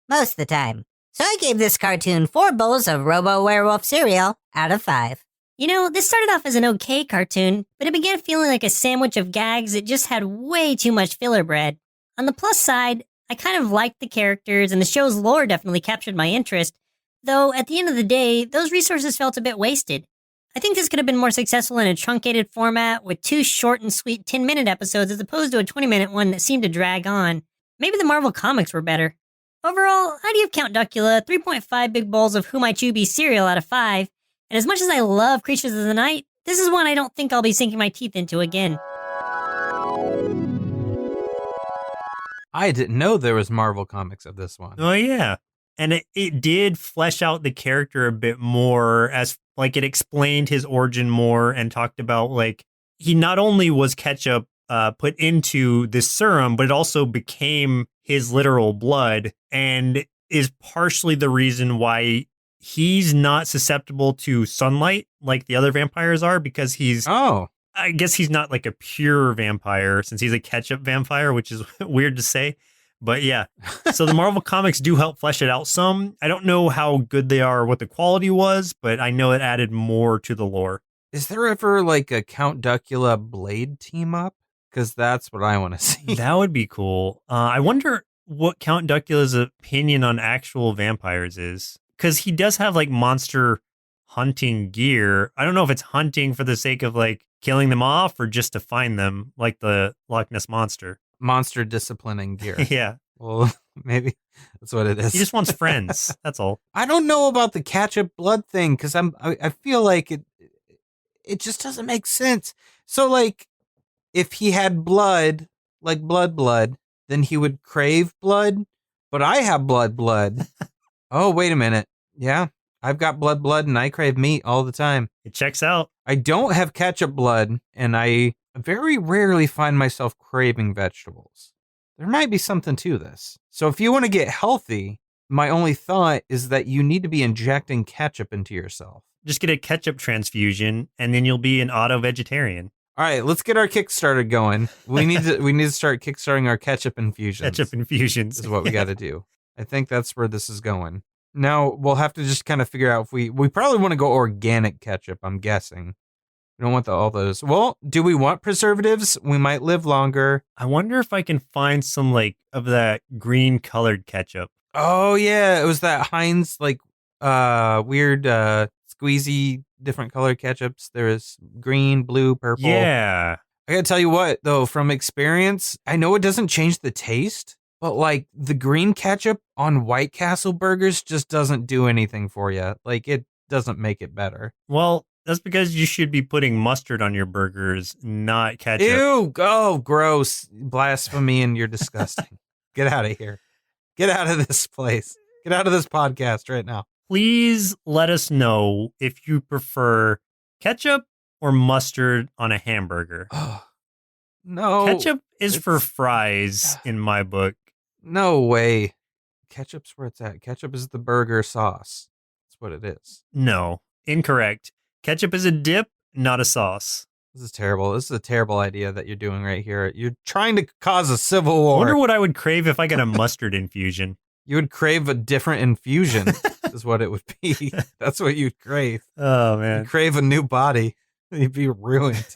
most of the time. So I gave this cartoon 4 bowls of Robo-Werewolf cereal out of 5. This started off as an okay cartoon, but it began feeling like a sandwich of gags that just had way too much filler bread. On the plus side, I kind of liked the characters, and the show's lore definitely captured my interest, though at the end of the day, those resources felt a bit wasted. I think this could have been more successful in a truncated format with 2 short and sweet 10-minute episodes as opposed to a 20-minute one that seemed to drag on. Maybe the Marvel comics were better. Overall, I'd give Count Duckula 3.5 big bowls of Who Might You Be cereal out of 5, and as much as I love Creatures of the Night, this is one I don't think I'll be sinking my teeth into again. I didn't know there was Marvel comics of this one. Oh, yeah. And it did flesh out the character a bit more as, like, it explained his origin more and talked about, like, he not only was ketchup put into this serum, but it also became his literal blood and is partially the reason why he's not susceptible to sunlight like the other vampires are, because I guess he's not like a pure vampire since he's a ketchup vampire, which is weird to say. But yeah, so the Marvel comics do help flesh it out some. I don't know how good they are or what the quality was, but I know it added more to the lore. Is there ever like a Count Duckula Blade team up? Because that's what I want to see. That would be cool. I wonder what Count Duckula's opinion on actual vampires is. Because he does have like monster hunting gear. I don't know if it's hunting for the sake of like killing them off or just to find them, like the Loch Ness Monster. Monster disciplining gear. Yeah. Well, maybe that's what it is. He just wants friends. That's all. I don't know about the ketchup blood thing because I feel like it just doesn't make sense. So like if he had blood, like blood, then he would crave blood, but I have blood. Oh, wait a minute. Yeah, I've got blood and I crave meat all the time. It checks out. I don't have ketchup blood and I very rarely find myself craving vegetables. There might be something to this. So if you want to get healthy, my only thought is that you need to be injecting ketchup into yourself. Just get a ketchup transfusion and then you'll be an auto vegetarian. All right, let's get our Kickstarter going. We need to start kickstarting our ketchup infusions. Ketchup infusions is what we got to do. I think that's where this is going. Now we'll have to just kind of figure out if we probably want to go organic ketchup. I'm guessing. We don't want all those. Well, do we want preservatives? We might live longer. I wonder if I can find some like of that green colored ketchup. Oh yeah, it was that Heinz like weird squeezy different colored ketchups. There is green, blue, purple. Yeah. I gotta tell you what though, from experience, I know it doesn't change the taste, but like the green ketchup on White Castle burgers just doesn't do anything for you. Like it doesn't make it better. Well, that's because you should be putting mustard on your burgers, not ketchup. Ew, oh, gross. Blasphemy, and you're disgusting. Get out of here. Get out of this place. Get out of this podcast right now. Please let us know if you prefer ketchup or mustard on a hamburger. No. Ketchup is for fries in my book. No way. Ketchup's where it's at. Ketchup is the burger sauce. That's what it is. No, incorrect. Ketchup is a dip, not a sauce. This is terrible. This is a terrible idea that you're doing right here. You're trying to cause a civil I war. wonder what I would crave if I got a mustard infusion. You would crave a different infusion, is what it would be. That's what you'd crave. Oh, man. You'd crave a new body. You'd be ruined.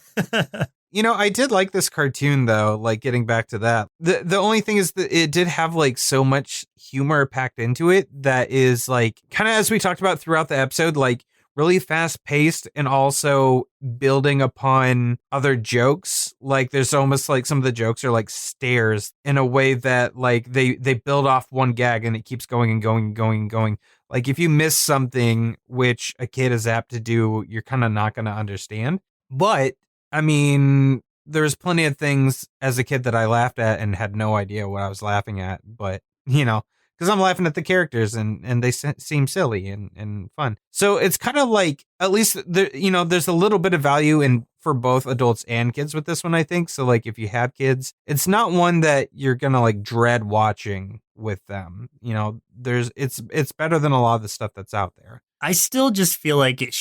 You know, I did like this cartoon, though, like getting back to that. The only thing is that it did have like so much humor packed into it that is like kind of as we talked about throughout the episode, like really fast paced and also building upon other jokes. Like there's almost like some of the jokes are like stairs in a way that like they build off one gag and it keeps going and going and going and going. Like if you miss something, which a kid is apt to do, you're kind of not going to understand. But I mean, there's plenty of things as a kid that I laughed at and had no idea what I was laughing at. But, you know, because I'm laughing at the characters and they seem silly and fun. So it's kind of like, at least, there, you know, there's a little bit of value in for both adults and kids with this one, I think. So like if you have kids, it's not one that you're going to like dread watching with them. You know, it's better than a lot of the stuff that's out there. I still just feel like it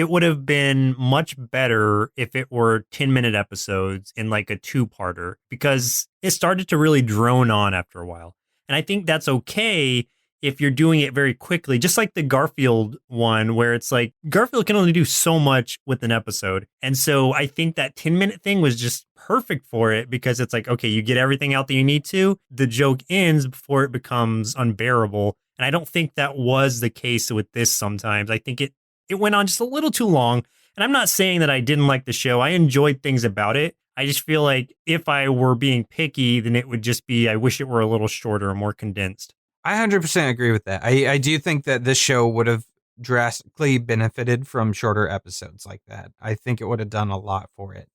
would have been much better if it were 10-minute episodes in like a two-parter because it started to really drone on after a while. And I think that's okay if you're doing it very quickly, just like the Garfield one where it's like Garfield can only do so much with an episode. And so I think that 10-minute thing was just perfect for it because it's like, okay, you get everything out that you need to. The joke ends before it becomes unbearable. And I don't think that was the case with this sometimes. I think it went on just a little too long. And I'm not saying that I didn't like the show. I enjoyed things about it. I just feel like if I were being picky, then it would just be, I wish it were a little shorter or more condensed. I 100% agree with that. I do think that this show would have drastically benefited from shorter episodes like that. I think it would have done a lot for it.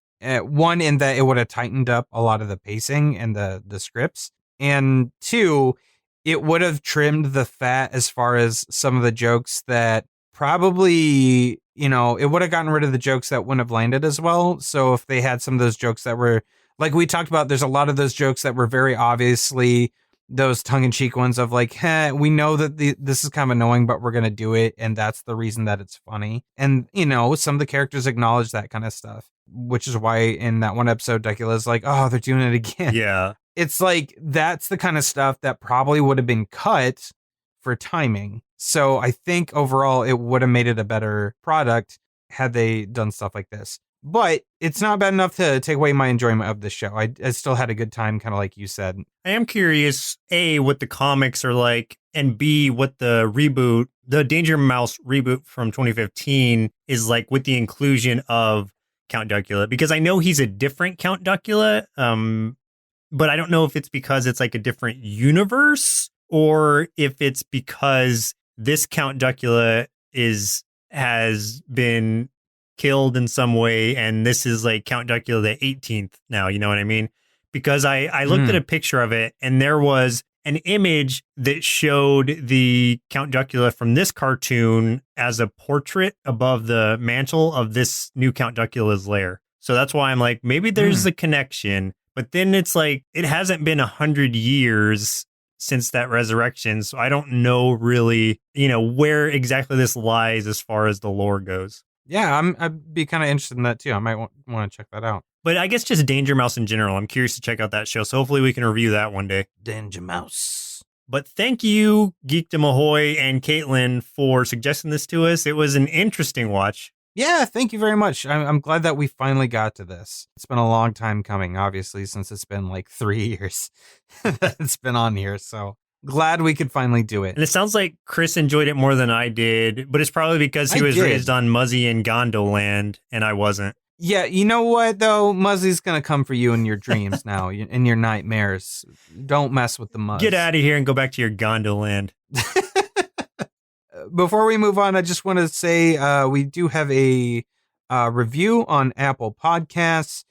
One, in that it would have tightened up a lot of the pacing and the scripts. And two, it would have trimmed the fat as far as some of the jokes that probably, you know, it would have gotten rid of the jokes that wouldn't have landed as well. So if they had some of those jokes that were, like we talked about, there's a lot of those jokes that were very obviously those tongue-in-cheek ones of like, we know that this is kind of annoying, but we're going to do it. And that's the reason that it's funny. And, you know, some of the characters acknowledge that kind of stuff, which is why in that one episode, Duckula's like, oh, they're doing it again. Yeah. It's like, that's the kind of stuff that probably would have been cut for timing. So I think overall it would have made it a better product had they done stuff like this. But it's not bad enough to take away my enjoyment of the show. I still had a good time, kind of like you said. I am curious, A, what the comics are like, and B, what the reboot the Danger Mouse reboot from 2015 is like with the inclusion of Count Duckula, because I know he's a different Count Duckula, but I don't know if it's because it's like a different universe or if it's because this Count Duckula has been killed in some way, and this is like Count Duckula the 18th now, you know what I mean? Because I looked at a picture of it, and there was an image that showed the Count Duckula from this cartoon as a portrait above the mantle of this new Count Duckula's lair. So that's why I'm like, maybe there's a connection, but then it's like, it hasn't been 100 years since that resurrection. So I don't know really, where exactly this lies as far as the lore goes. Yeah, I'd be kind of interested in that too. I might want to check that out. But I guess just Danger Mouse in general. I'm curious to check out that show. So hopefully we can review that one day. Danger Mouse. But thank you, GeekdomAhoy and Caitlynn, for suggesting this to us. It was an interesting watch. Yeah, thank you very much. I'm glad that we finally got to this. It's been a long time coming, obviously, since it's been like 3 years that it's been on here. So glad we could finally do it. And it sounds like Chris enjoyed it more than I did, but it's probably because he was raised on Muzzy and Gondoland, and I wasn't. Yeah, you know what, though? Muzzy's going to come for you in your dreams now, in your nightmares. Don't mess with the Muzz. Get out of here and go back to your Gondoland. Before we move on, I just want to say we do have a review on Apple Podcasts.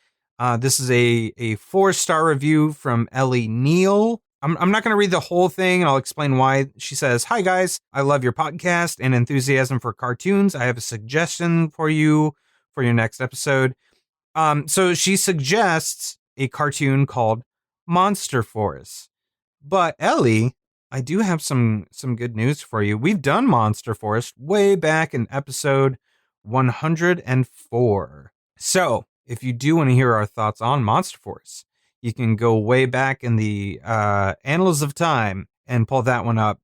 This is a 4-star review from Ellie Neal. I'm not going to read the whole thing, and I'll explain why. She says, "Hi, guys. I love your podcast and enthusiasm for cartoons. I have a suggestion for you for your next episode." So she suggests a cartoon called Monster Force. But Ellie, I do have some good news for you. We've done Monster Force way back in episode 104. So if you do want to hear our thoughts on Monster Force, you can go way back in the annals of time and pull that one up.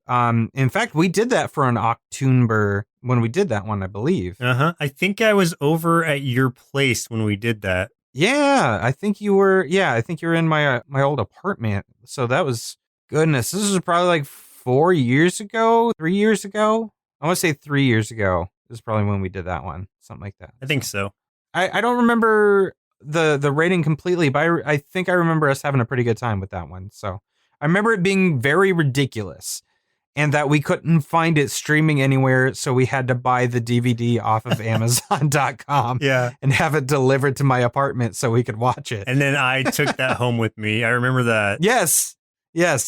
In fact, we did that for an October when we did that one, I believe. I think I was over at your place when we did that. Yeah, I think you were. Yeah, I think you were in my old apartment. So that was, goodness, this was probably like 4 years ago, 3 years ago. I want to say 3 years ago is probably when we did that one, something like that. I think so. I don't remember the rating completely, but I think I remember us having a pretty good time with that one. So I remember it being very ridiculous and that we couldn't find it streaming anywhere. So we had to buy the DVD off of Amazon.com and have it delivered to my apartment so we could watch it. And then I took that home with me. I remember that. Yes,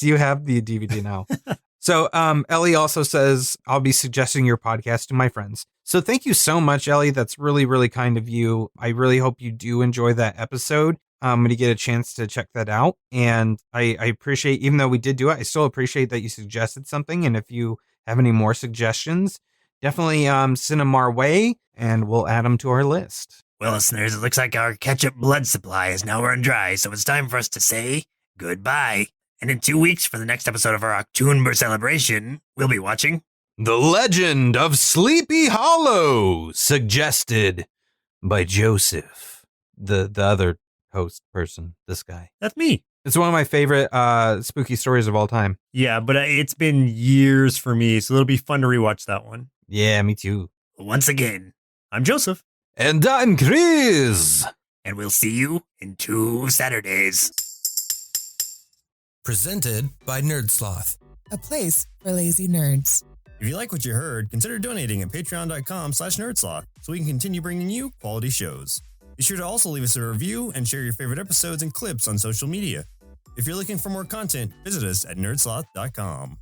you have the DVD now. So Ellie also says, "I'll be suggesting your podcast to my friends." So thank you so much, Ellie. That's really, really kind of you. I really hope you do enjoy that episode. I'm going to get a chance to check that out. And I appreciate, even though we did do it, I still appreciate that you suggested something. And if you have any more suggestions, definitely send them our way and we'll add them to our list. Well, listeners, it looks like our ketchup blood supply is now run dry, so it's time for us to say goodbye. And in 2 weeks, for the next episode of our October celebration, we'll be watching The Legend of Sleepy Hollow, suggested by Joseph, the other host person, this guy. That's me. It's one of my favorite spooky stories of all time. Yeah, but it's been years for me, so it'll be fun to rewatch that one. Yeah, me too. Once again, I'm Joseph. And I'm Chris. And we'll see you in 2 Saturdays. Presented by Nerdsloth, a place for lazy nerds. If you like what you heard, consider donating at patreon.com/nerdsloth so we can continue bringing you quality shows. Be sure to also leave us a review and share your favorite episodes and clips on social media. If you're looking for more content, visit us at nerdsloth.com.